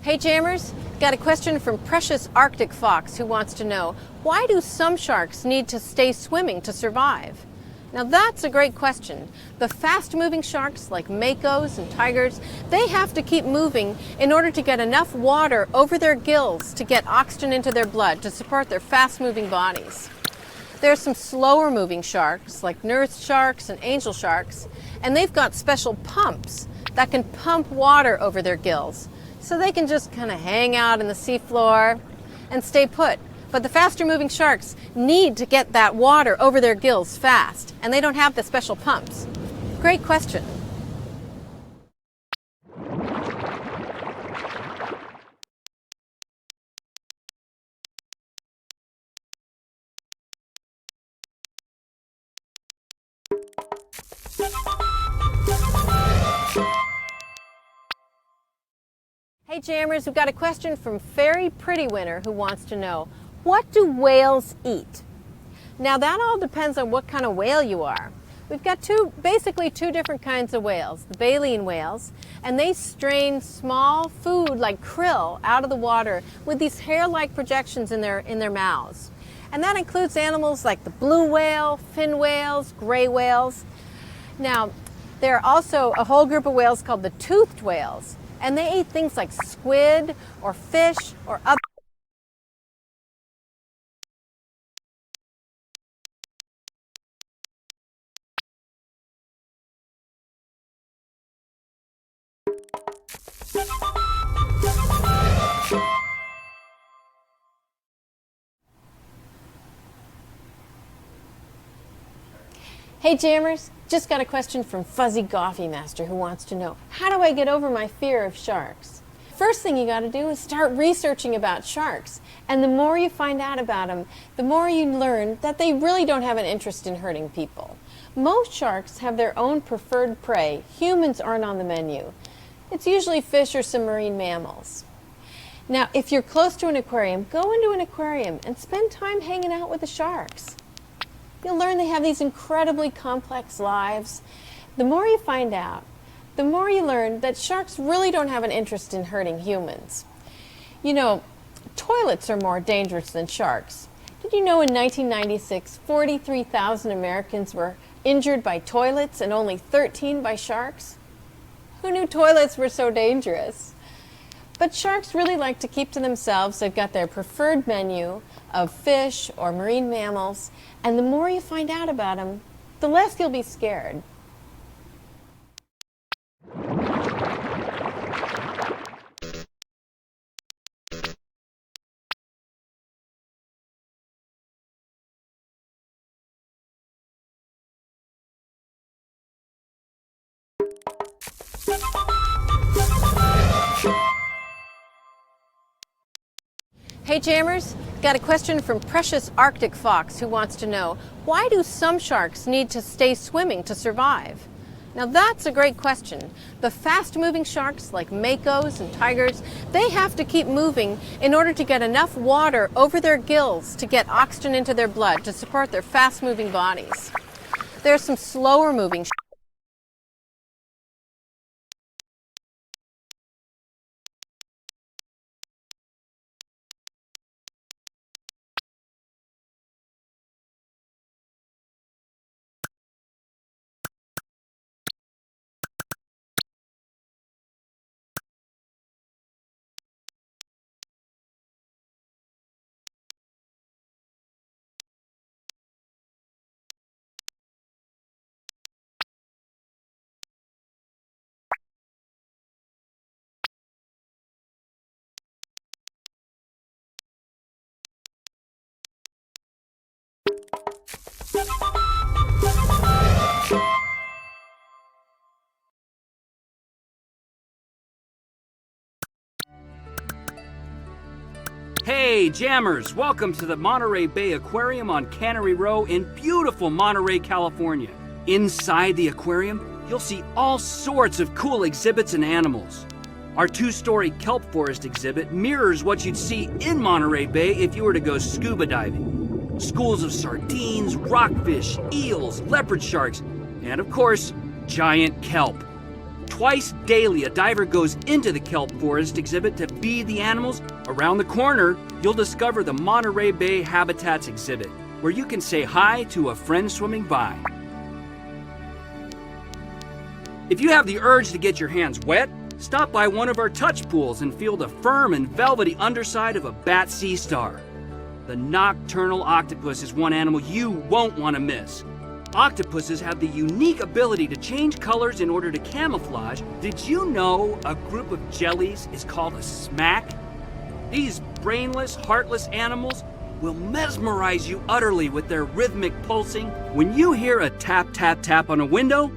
Hey Jammers, got a question from Precious Arctic Fox who wants to know, why do some sharks need to stay swimming to survive? Now that's a great question. The fast-moving sharks like makos and tigers, they have to keep moving in order to get enough water over their gills to get oxygen into their blood to support their fast-moving bodies. There are some slower-moving sharks like nurse sharks and angel sharks, and they've got special pumps that can pump water over their gills, so they can just kind of hang out in the seafloor and stay put. But the faster moving sharks need to get that water over their gills fast, and they don't have the special pumps. Great question. Hey Jammers, we've got a question from Fairy Pretty Winner who wants to know, what do whales eat? Now that all depends on what kind of whale you are. We've got basically two different kinds of whales, the baleen whales, and they strain small food like krill out of the water with these hair-like projections in their mouths. And that includes animals like the blue whale, fin whales, gray whales. Now, there are also a whole group of whales called the toothed whales, and they eat things like squid or fish or other. Hey Jammers, just got a question from Fuzzy Goffy Master who wants to know, how do I get over my fear of sharks? First thing you got to do is start researching about sharks. And the more you find out about them, the more you learn that they really don't have an interest in hurting people. Most sharks have their own preferred prey. Humans aren't on the menu. It's usually fish or some marine mammals. Now, if you're close to an aquarium, go into an aquarium and spend time hanging out with the sharks. You'll learn they have these incredibly complex lives. The more you find out, the more you learn that sharks really don't have an interest in hurting humans. You know, toilets are more dangerous than sharks. Did you know in 1996, 43,000 Americans were injured by toilets and only 13 by sharks? Who knew toilets were so dangerous? But sharks really like to keep to themselves. They've got their preferred menu of fish or marine mammals, and the more you find out about them, the less you'll be scared. Hey Jammers, got a question from Precious Arctic Fox who wants to know, why do some sharks need to stay swimming to survive? Now that's a great question. The fast-moving sharks like makos and tigers, they have to keep moving in order to get enough water over their gills to get oxygen into their blood to support their fast-moving bodies. There are some slower-moving Hey, Jammers! Welcome to the Monterey Bay Aquarium on Cannery Row in beautiful Monterey, California. Inside the aquarium, you'll see all sorts of cool exhibits and animals. Our two-story kelp forest exhibit mirrors what you'd see in Monterey Bay if you were to go scuba diving. Schools of sardines, rockfish, eels, leopard sharks, and of course, giant kelp. Twice daily, a diver goes into the kelp forest exhibit to feed the animals. Around the corner, you'll discover the Monterey Bay Habitats exhibit, where you can say hi to a friend swimming by. If you have the urge to get your hands wet, stop by one of our touch pools and feel the firm and velvety underside of a bat sea star. The nocturnal octopus is one animal you won't want to miss. Octopuses have the unique ability to change colors in order to camouflage. Did you know a group of jellies is called a smack? These brainless, heartless animals will mesmerize you utterly with their rhythmic pulsing. When you hear a tap, tap, tap on a window,